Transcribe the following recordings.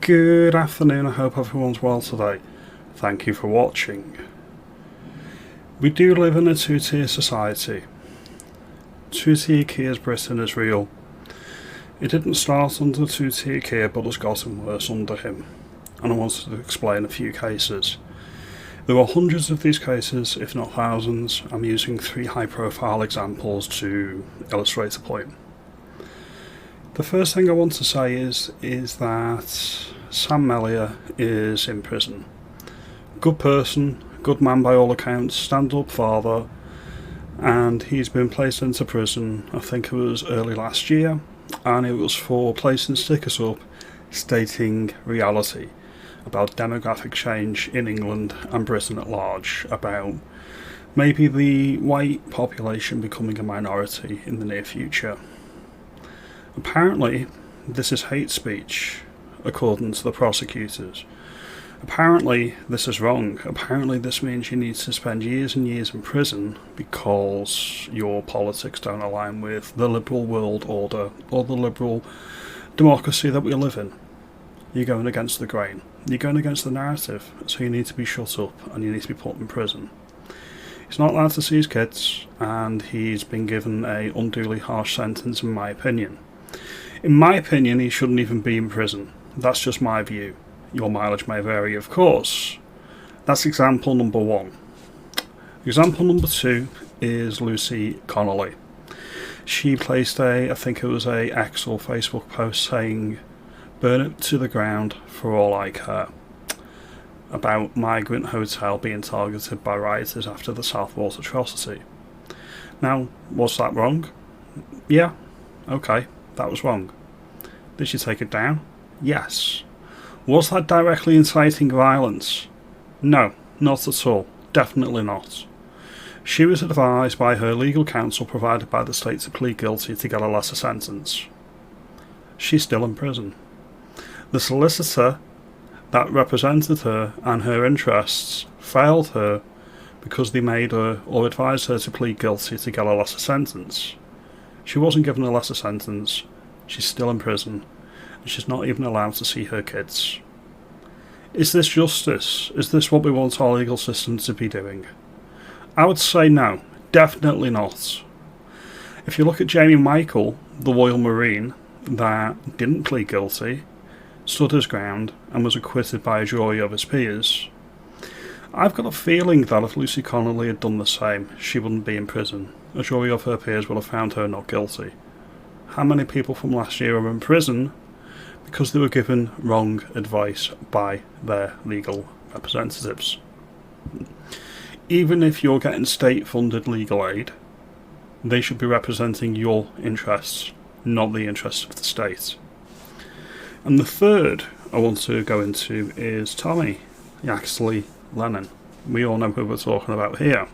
Good afternoon, I hope everyone's well today. Thank you for watching. We do live in a two-tier society. Two-tier Keir's Britain is real. It didn't start under two-tier Keir but has gotten worse under him, and I wanted to explain a few cases. There are hundreds of these cases, if not thousands. I'm using 3 high-profile examples to illustrate the point. The first thing I want to say is that Sam Mellier is in prison. Good person, good man by all accounts, stand-up father, and he's been placed into prison, I think it was early last year, and it was for placing stickers up stating reality about demographic change in England and Britain at large, about maybe the white population becoming a minority in the near future. Apparently, this is hate speech, according to the prosecutors. Apparently, this is wrong. Apparently, this means you need to spend years and years in prison because your politics don't align with the liberal world order or the liberal democracy that we live in. You're going against the grain. You're going against the narrative, so you need to be shut up and you need to be put in prison. He's not allowed to see his kids, and he's been given a unduly harsh sentence, in my opinion. In my opinion, he shouldn't even be in prison. That's just my view. Your mileage may vary, of course. That's example number 1. Example number 2 is Lucy Connolly. She placed I think it was a X or Facebook post saying, "Burn it to the ground for all I care," about Migrant Hotel being targeted by rioters after the Southport atrocity. Now, was that wrong? Yeah, okay. That was wrong. Did she take it down? Yes. Was that directly inciting violence? No, not at all. Definitely not. She was advised by her legal counsel provided by the state to plead guilty to get a lesser sentence. She's still in prison. The solicitor that represented her and her interests failed her because they made her or advised her to plead guilty to get a lesser sentence. She wasn't given a lesser sentence, she's still in prison, and she's not even allowed to see her kids. Is this justice? Is this what we want our legal system to be doing? I would say no, definitely not. If you look at Jamie Michael, the Royal Marine, that didn't plead guilty, stood his ground, and was acquitted by a jury of his peers, I've got a feeling that if Lucy Connolly had done the same, she wouldn't be in prison. A jury of her peers would have found her not guilty. How many people from last year are in prison because they were given wrong advice by their legal representatives? Even if you're getting state-funded legal aid, they should be representing your interests, not the interests of the state. And the third I want to go into is Tommy Yaxley Lennon. We all know who we're talking about here.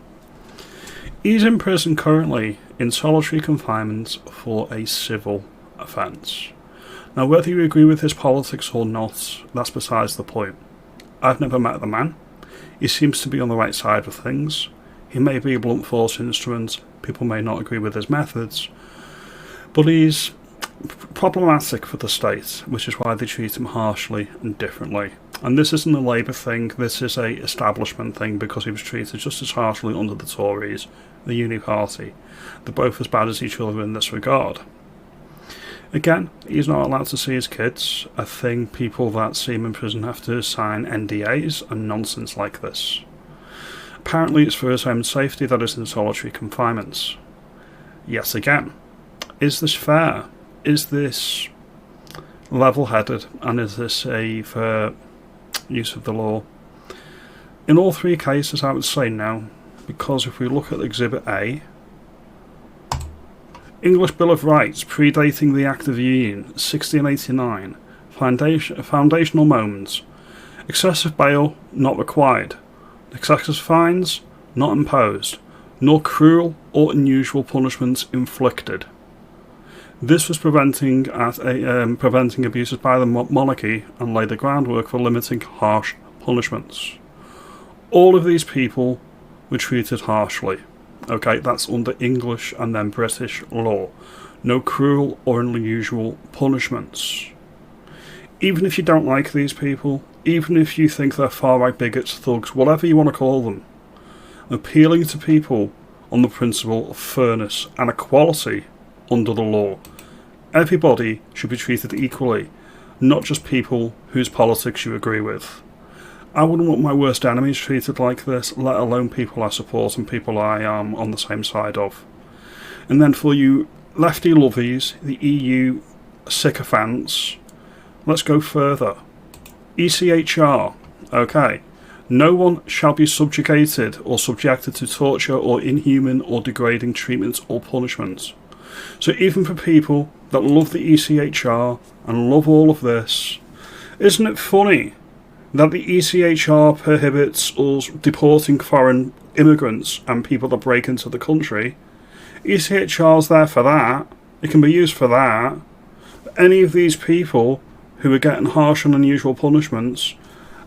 He's in prison currently in solitary confinement for a civil offence. Now, whether you agree with his politics or not, that's besides the point. I've never met the man. He seems to be on the right side of things. He may be a blunt force instrument, people may not agree with his methods, but he's problematic for the state, which is why they treat him harshly and differently. And this isn't a Labour thing, this is a establishment thing, because he was treated just as harshly under the Tories, the Uni Party. They're both as bad as each other in this regard. Again, he's not allowed to see his kids. I think people that see him in prison have to sign NDAs and nonsense like this. Apparently it's for his own safety that he's in solitary confinement. Yes, again, is this fair? Is this level-headed, and is this a fair use of the law? In all 3 cases I would say no, because if we look at Exhibit A, English Bill of Rights predating the Act of Union 1689, foundational moments, excessive bail not required, excessive fines not imposed, nor cruel or unusual punishments inflicted. This was preventing abuses by the monarchy and laid the groundwork for limiting harsh punishments. All of these people were treated harshly. Okay, that's under English and then British law. No cruel or unusual punishments. Even if you don't like these people, even if you think they're far-right bigots, thugs, whatever you want to call them, appealing to people on the principle of fairness and equality under the law. Everybody should be treated equally, not just people whose politics you agree with. I wouldn't want my worst enemies treated like this, let alone people I support and people I am on the same side of. And then for you lefty lovies, the EU sycophants, let's go further. ECHR, okay. No one shall be subjugated or subjected to torture or inhuman or degrading treatment or punishment. So even for people that love the ECHR and love all of this, isn't it funny that the ECHR prohibits us deporting foreign immigrants and people that break into the country? ECHR's there for that. It can be used for that. But any of these people who are getting harsh and unusual punishments,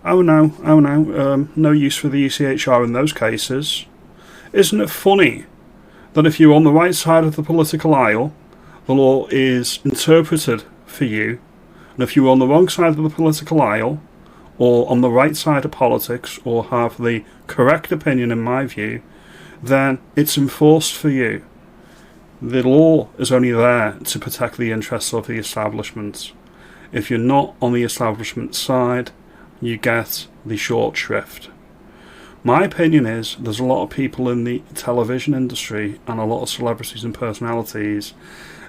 no use for the ECHR in those cases. Isn't it funny that if you're on the right side of the political aisle, the law is interpreted for you, and if you're on the wrong side of the political aisle, or on the right side of politics, or have the correct opinion in my view, then it's enforced for you. The law is only there to protect the interests of the establishment. If you're not on the establishment side, you get the short shrift. My opinion is there's a lot of people in the television industry and a lot of celebrities and personalities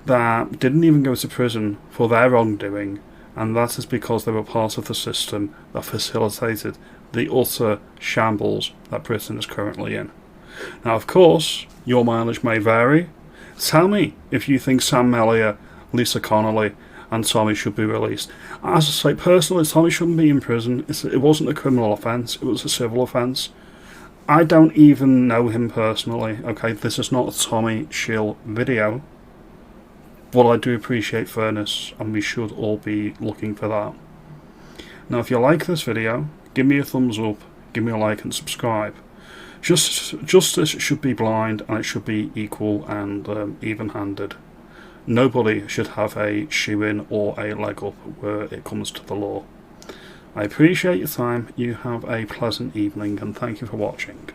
that didn't even go to prison for their wrongdoing, and that is because they were part of the system that facilitated the utter shambles that Britain is currently in. Now, of course, your mileage may vary. Tell me if you think Sam Mellier, Lisa Connolly and Tommy should be released. As I say, personally, Tommy shouldn't be in prison. It wasn't a criminal offence, it was a civil offence. I don't even know him personally, okay? This is not a Tommy Shill video. But I do appreciate fairness, and we should all be looking for that. Now, if you like this video, give me a thumbs up, give me a like and subscribe. Justice should be blind, and it should be equal and even-handed. Nobody should have a shoe-in or a leg up where it comes to the law. I appreciate your time, you have a pleasant evening, and thank you for watching.